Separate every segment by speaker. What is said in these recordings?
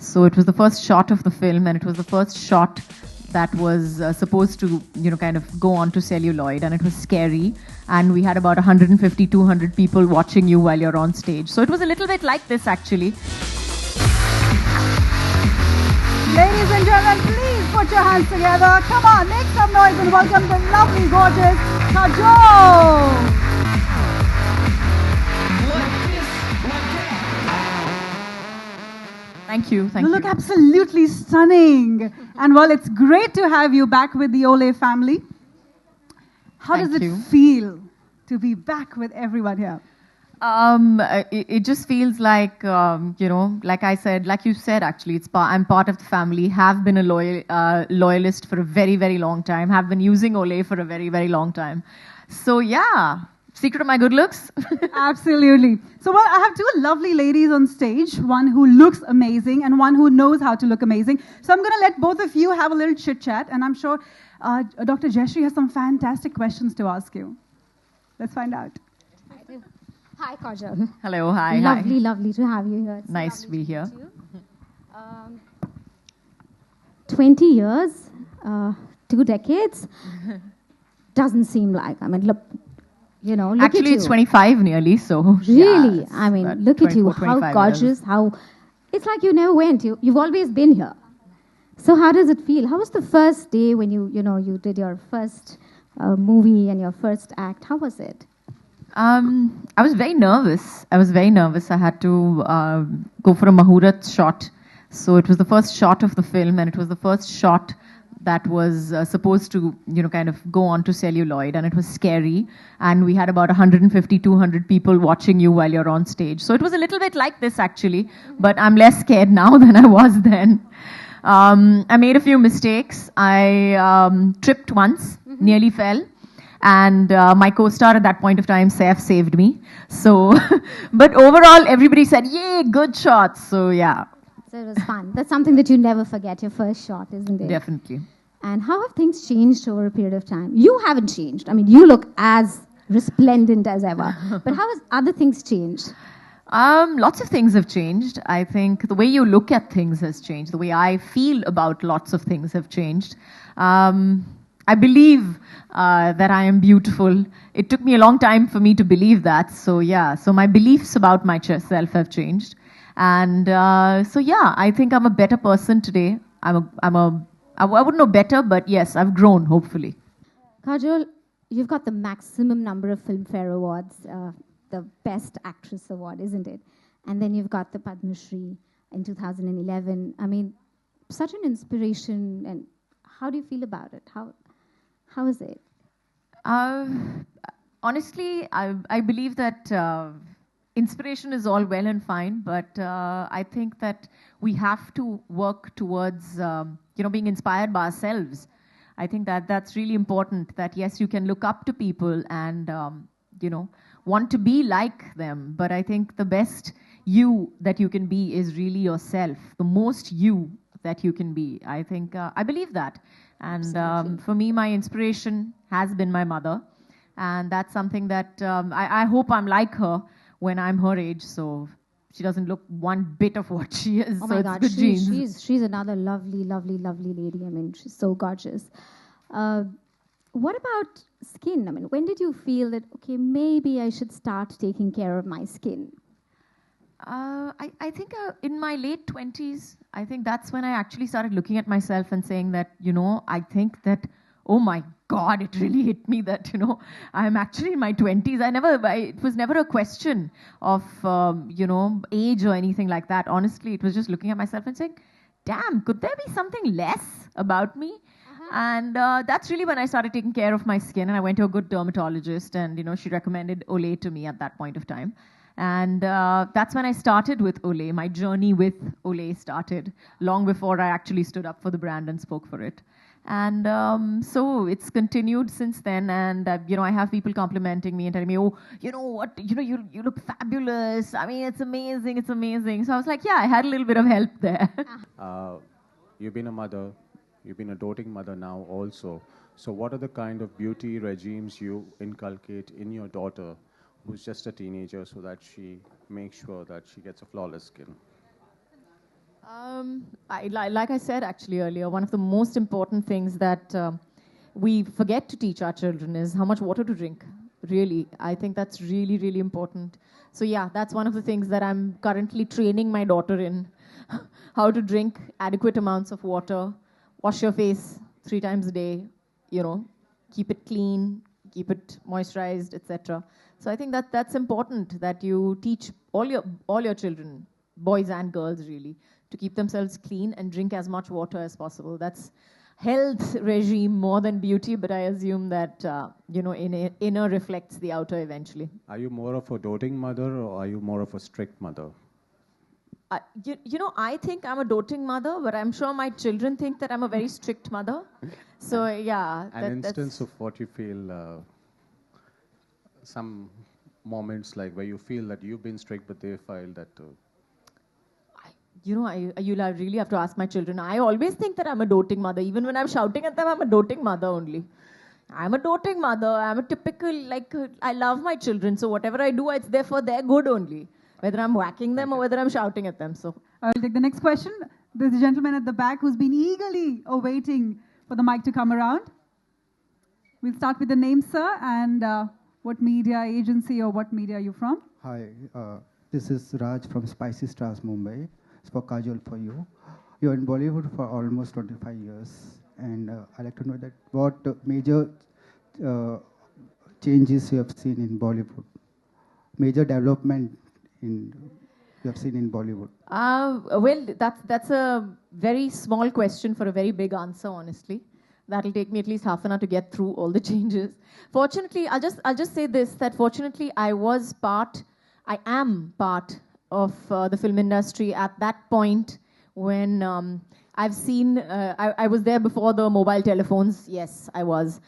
Speaker 1: So it was the first shot of the film, and it was the first shot that was supposed to, kind of go on to celluloid, and it was scary. And we had about 150, 200 people watching you while you're on stage. So it was a little bit like this, actually.
Speaker 2: Ladies and gentlemen, please put your hands together. Come on, make some noise and welcome the lovely, gorgeous Kajol.
Speaker 1: Thank you.
Speaker 2: You look absolutely stunning. And well, it's great to have you back with the Olay family. How does it feel to be back with everyone here?
Speaker 1: It just feels like, like I said, like you said, actually, I'm part of the family, have been a loyalist for a very, very long time, have been using Olay for a very, very long time. So yeah, secret of my good looks.
Speaker 2: Absolutely. So well, I have two lovely ladies on stage, one who looks amazing and one who knows how to look amazing. So I'm going to let both of you have a little chit chat, and I'm sure Dr. Jayashree has some fantastic questions to ask you. Let's find out.
Speaker 3: Hi, Kajol.
Speaker 1: Hello, hi.
Speaker 3: Lovely to have you here. It's
Speaker 1: nice to be here.
Speaker 3: 20 years, 2 decades, doesn't seem like. I mean, look, look
Speaker 1: Actually,
Speaker 3: at you.
Speaker 1: It's 25 nearly, so.
Speaker 3: Really?
Speaker 1: Yeah,
Speaker 3: I mean, look at you, how gorgeous,
Speaker 1: years.
Speaker 3: how... It's like you never went. You've always been here. So how does it feel? How was the first day when you did your first movie and your first act? How was it?
Speaker 1: I was very nervous. I had to go for a Mahurat shot. So it was the first shot of the film, and it was the first shot that was supposed to, kind of go on to celluloid, and it was scary. And we had about 150, 200 people watching you while you're on stage. So it was a little bit like this, actually, but I'm less scared now than I was then. I made a few mistakes. I tripped once, nearly fell. And my co-star at that point of time, Saif, saved me. So, but overall, everybody said, yay, good shots. So, yeah.
Speaker 3: So it was fun. That's something that you never forget, your first shot, isn't it?
Speaker 1: Definitely.
Speaker 3: And how have things changed over a period of time? You haven't changed. I mean, you look as resplendent as ever. But how has other things changed?
Speaker 1: Lots of things have changed. I think the way you look at things has changed. The way I feel about lots of things have changed. I believe that I am beautiful. It took me a long time for me to believe that. So yeah, so my beliefs about myself have changed. And so yeah, I think I'm a better person today. I wouldn't know better, but yes, I've grown, hopefully.
Speaker 3: Kajol, you've got the maximum number of Filmfare Awards, the Best Actress Award, isn't it? And then you've got the Padma Shri in 2011. I mean, such an inspiration. And how do you feel about it? How is it?
Speaker 1: Honestly, I believe that inspiration is all well and fine, but I think that we have to work towards, being inspired by ourselves. I think that that's really important, that yes, you can look up to people and, want to be like them. But I think the best you that you can be is really yourself, the most you that you can be. I think, I believe that. And for me, my inspiration has been my mother. And that's something that I hope I'm like her when I'm her age. So she doesn't look one bit of what she is.
Speaker 3: Oh
Speaker 1: so
Speaker 3: my
Speaker 1: it's
Speaker 3: God,
Speaker 1: good genes.
Speaker 3: she's another lovely lady. I mean, she's so gorgeous. What about skin? I mean, when did you feel that, okay, maybe I should start taking care of my skin?
Speaker 1: I think in my late 20s, I think that's when I actually started looking at myself and saying that, I think that, oh my God, it really hit me that, I'm actually in my 20s. It was never a question of, age or anything like that. Honestly, it was just looking at myself and saying, damn, could there be something less about me? And that's really when I started taking care of my skin. And I went to a good dermatologist, and, she recommended Olay to me at that point of time. And that's when I started with Olay. My journey with Olay started long before I actually stood up for the brand and spoke for it. And so it's continued since then. And, I have people complimenting me and telling me, oh, you know what, you look fabulous. I mean, it's amazing, it's amazing. So I was like, yeah, I had a little bit of help there.
Speaker 4: You've been a mother. You've been a doting mother now also. So what are the kind of beauty regimes you inculcate in your daughter, who's just a teenager, so that she makes sure that she gets a flawless skin?
Speaker 1: Like I said actually earlier, one of the most important things that we forget to teach our children is how much water to drink. Really, I think that's really, really important. So yeah, that's one of the things that I'm currently training my daughter in. How to drink adequate amounts of water, wash your face 3 times a day, you know, keep it clean, keep it moisturized, etc. So I think that that's important that you teach all your children, boys and girls really, to keep themselves clean and drink as much water as possible. That's health regime more than beauty, but I assume that inner reflects the outer eventually.
Speaker 4: Are you more of a doting mother or are you more of a strict mother?
Speaker 1: I think I'm a doting mother, but I'm sure my children think that I'm a very strict mother. So yeah,
Speaker 4: An instance of what you feel, some moments like where you feel that you've been strict, but they feel that.
Speaker 1: You'll really have to ask my children. I always think that I'm a doting mother. Even when I'm shouting at them, I'm a doting mother only. I'm a doting mother. I'm a typical, I love my children. So whatever I do, it's there for their good only. Whether I'm whacking them or whether I'm shouting at them. So
Speaker 2: I'll take the next question. There's a gentleman at the back who's been eagerly awaiting for the mic to come around. We'll start with the name, sir, and what media agency or what media are you from?
Speaker 5: Hi, this is Raj from Spicy Stars, Mumbai. It's for Kajol for you. You're in Bollywood for almost 25 years, and I'd like to know that what major changes you have seen in Bollywood, major development you have seen in Bollywood.
Speaker 1: Well, that's a very small question for a very big answer, honestly. That'll take me at least half an hour to get through all the changes. Fortunately, I'll just say this, that fortunately I am part of the film industry at that point when I've seen, I was there before the mobile telephones. Yes, I was.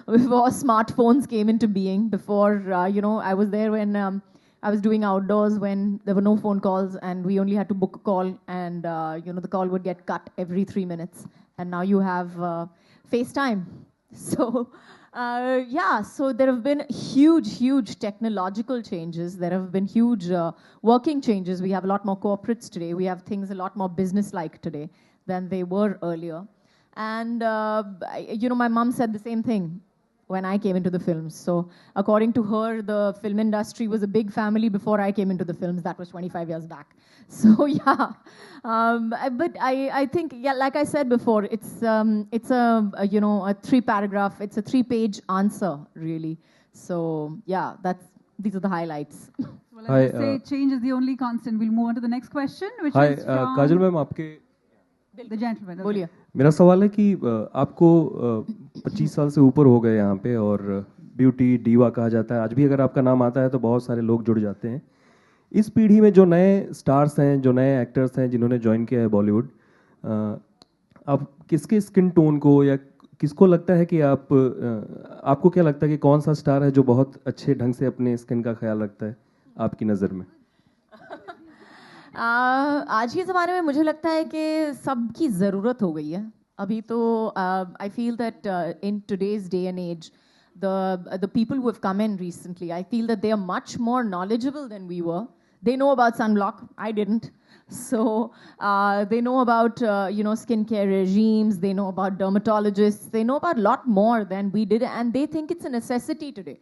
Speaker 1: Before smartphones came into being, before, I was there when I was doing outdoors when there were no phone calls and we only had to book a call and, the call would get cut every 3 minutes. And now you have FaceTime. So, so there have been huge technological changes. There have been huge working changes. We have a lot more corporates today. We have things a lot more business-like today than they were earlier. And, my mom said the same thing when I came into the films. So according to her, the film industry was a big family before I came into the films. That was 25 years back. So yeah, but I think, yeah, like I said before, it's a 3-paragraph, it's a 3-page answer, really. So yeah, these are the highlights.
Speaker 2: Well, I say change is the only constant. We'll move on to the next question, which is from
Speaker 6: Kajal ma'am आपके
Speaker 2: the gentleman. Okay.
Speaker 1: बोलिए.
Speaker 6: मेरा सवाल है कि आपको 25 साल से ऊपर हो गए यहाँ पे और ब्यूटी डीवा कहा जाता है. आज भी अगर आपका नाम आता है तो बहुत सारे लोग जुड़ जाते हैं. इस पीढ़ी में जो नए स्टार्स हैं, जो नए एक्टर्स हैं जिन्होंने ज्वाइन किया है बॉलीवुड, आप किसके स्किन टोन को या किसको लगता है कि आपको क्या लगता है कि कौन सा स्टार है जो बहुत अच्छे ढंग से अपने स्किन का ख्याल रखता है आपकी नज़र में?
Speaker 1: आज के ज़माने में मुझे लगता है कि सबकी ज़रूरत हो गई है. अभी तो I feel that in today's day and age the people who have come in recently, I feel that they are much more knowledgeable than we were. They know about sunblock. I didn't. So they know about, skincare regimes. They know about dermatologists. They know about a lot more than we did. And they think it's a necessity today.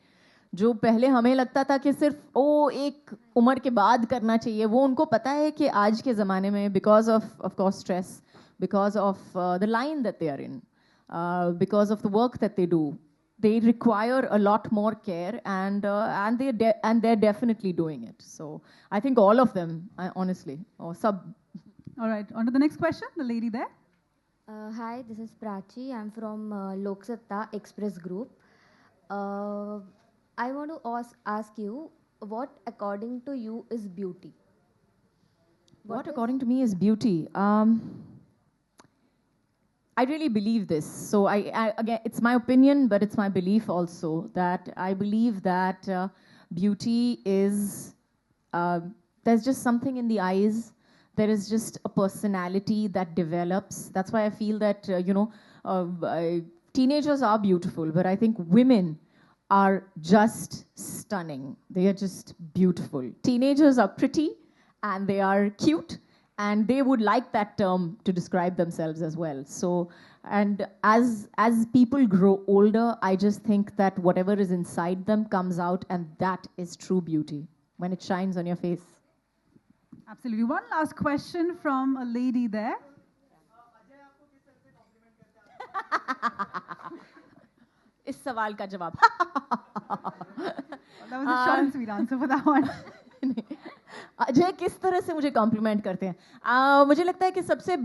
Speaker 1: जो पहले हमें लगता था कि सिर्फ एक उम्र के बाद करना चाहिए, वो उनको पता है कि आज के ज़माने में because of course stress, because of the line that they are in, because of the work that they do, they require a lot more care and they're definitely doing it. So I think all of them, honestly, or sub.
Speaker 2: All right, on to the next question, the lady there.
Speaker 7: Hi, this is Prachi. I'm from Lok Satta Express Group. I want to ask you, what according to you is beauty?
Speaker 1: What according to me is beauty? I really believe this. So again, it's my opinion, but it's my belief also that I believe that beauty is, there's just something in the eyes. There is just a personality that develops. That's why I feel that, teenagers are beautiful, but I think women are just stunning. They are just beautiful. Teenagers are pretty and they are cute and they would like that term to describe themselves as well. So, and as people grow older, I just think that whatever is inside them comes out, and that is true beauty when it shines on your face.
Speaker 2: Absolutely. One last question from a lady there.
Speaker 1: इस सवाल का जवाब
Speaker 2: That was a short and sweet answer for that one.
Speaker 1: Ajay किस तरह से मुझे complement करते हैं? मुझे लगता है कि सबसे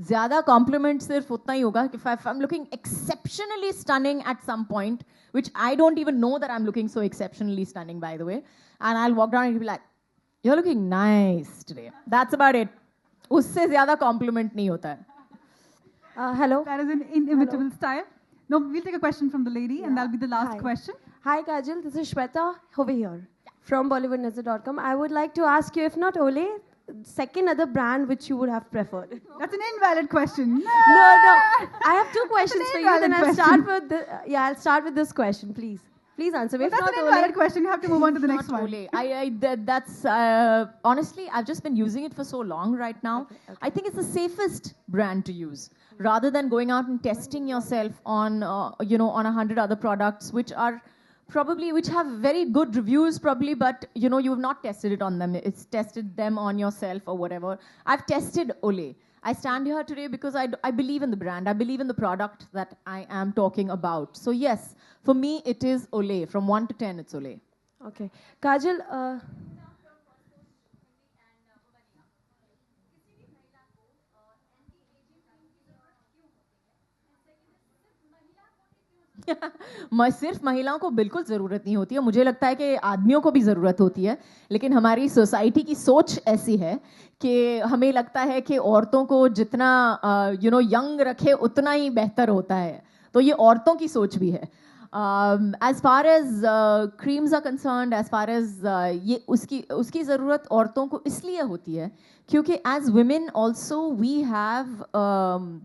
Speaker 1: ज़्यादा कॉम्प्लीमेंट सिर्फ उतना ही होगा कि if I'm looking exceptionally stunning at some point, which I don't even know that I'm looking so exceptionally stunning, by the way, and I'll walk down and be like, you're looking nice today. That's about it. उससे ज़्यादा complement नहीं होता है.
Speaker 8: Hello.
Speaker 2: That is an inimitable style. No, we'll take a question from the lady, and that'll be the last
Speaker 8: Hi.
Speaker 2: question.
Speaker 8: Hi, Kajol. This is Shweta over here from BollywoodNazar.com. I would like to ask you, if not Olay, second other brand which you would have preferred.
Speaker 2: That's an invalid question.
Speaker 8: No. I have two questions for you. Then
Speaker 2: invalid
Speaker 8: I'll start with I'll start with this question, please. Please answer.
Speaker 2: Well,
Speaker 8: If
Speaker 2: that's
Speaker 8: not
Speaker 2: an invalid
Speaker 8: Olay,
Speaker 2: question. You have to move on to the next
Speaker 1: Not
Speaker 2: one.
Speaker 1: Olay. That's honestly, I've just been using it for so long right now.
Speaker 8: Okay.
Speaker 1: I think it's the safest brand to use, rather than going out and testing yourself on on 100 other products which have very good reviews probably, but you have not tested it on them. It's tested them on yourself or whatever. I've tested Olay. I stand here today because I believe in the brand. I believe in the product that I am talking about. So yes, for me it is Olay. From 1 to 10, it's Olay.
Speaker 8: okay. Kajol,
Speaker 1: सिर्फ महिलाओं को बिल्कुल ज़रूरत नहीं होती है. मुझे लगता है कि आदमियों को भी ज़रूरत होती है, लेकिन हमारी सोसाइटी की सोच ऐसी है कि हमें लगता है कि औरतों को जितना यंग रखे उतना ही बेहतर होता है. तो ये औरतों की सोच भी है. As far as creams are concerned, as far as ये उसकी ज़रूरत औरतों को इसलिए होती है क्योंकि as women also we have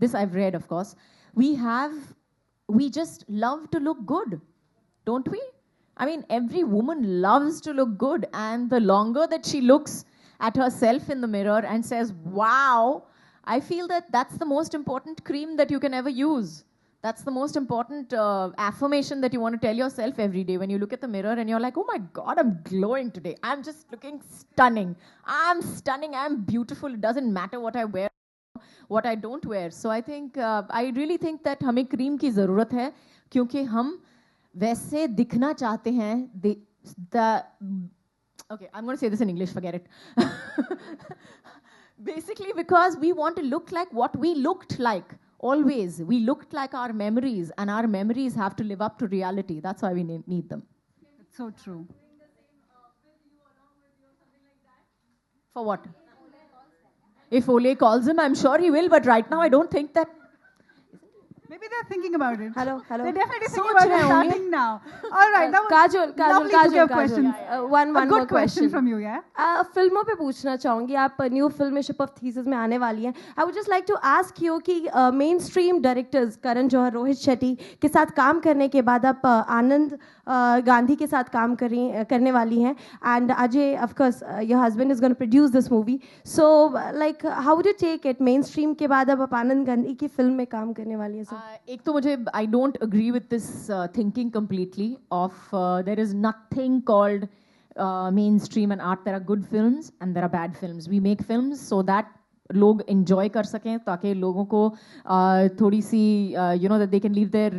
Speaker 1: this I've read, of course, we just love to look good, don't we? I mean, every woman loves to look good, and the longer that she looks at herself in the mirror and says, wow, I feel that that's the most important cream that you can ever use. That's the most important affirmation that you want to tell yourself every day when you look at the mirror and you're like, oh my God, I'm glowing today. I'm just looking stunning. I'm stunning. I'm beautiful. It doesn't matter what I wear, what I don't wear. So I think, I really think that हमें cream की ज़रूरत है क्योंकि हम वैसे दिखना चाहते हैं. Okay, I'm going to say this in English, forget it. Basically because we want to look like what we looked like. Always. We looked like our memories, and our memories have to live up to reality. That's why we need them.
Speaker 2: It's so true.
Speaker 1: For what? If Olay calls him, I'm sure he will, but right now I don't think that.
Speaker 2: Maybe they're thinking about it.
Speaker 8: hello.
Speaker 2: They're definitely thinking
Speaker 1: Soch
Speaker 2: about
Speaker 1: rahe
Speaker 2: it
Speaker 1: honge.
Speaker 2: starting now. All right, that was lovely bouquet of questions.
Speaker 8: one
Speaker 2: A
Speaker 8: more
Speaker 2: good question
Speaker 8: question
Speaker 2: from you, yeah?
Speaker 8: फिल्मों पे पूछना चाहूँगी. आप new film में Ship of Theseus में आने वाली हैं. I would just like to ask you कि mainstream directors Karan Johar, Rohit Shetty के साथ काम करने के बाद आप आनंद गांधी के साथ काम करने वाली हैं, and Ajay, of course your husband is going to produce this movie. So like how would you take it, mainstream के बाद अब आप आनंद गांधी की फिल्म में काम करने वाली हैं?
Speaker 1: एक तो मुझे I don't agree with this thinking completely of there is nothing called mainstream and art. There are good films and there are bad films. We make films so that लोग enjoy कर सकें, ताकि लोगों को थोड़ी सी that they can leave their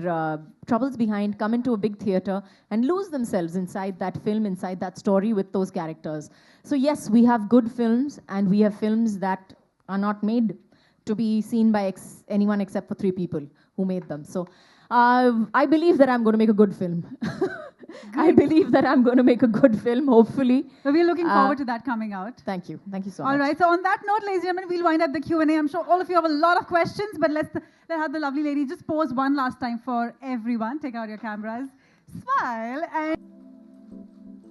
Speaker 1: troubles behind, come into a big theater and lose themselves inside that film, inside that story with those characters. So yes, we have good films and we have films that are not made to be seen by anyone except for 3 people who made them. So I believe that I'm going to make a good film. I believe that I'm going to make a good film, hopefully.
Speaker 2: So we're looking forward to that coming out.
Speaker 1: Thank you so much.
Speaker 2: All right, so on that note, ladies and gentlemen, we'll wind up the Q&A. I'm sure all of you have a lot of questions, but let's have the lovely lady just pose one last time for everyone. Take out your cameras, smile, and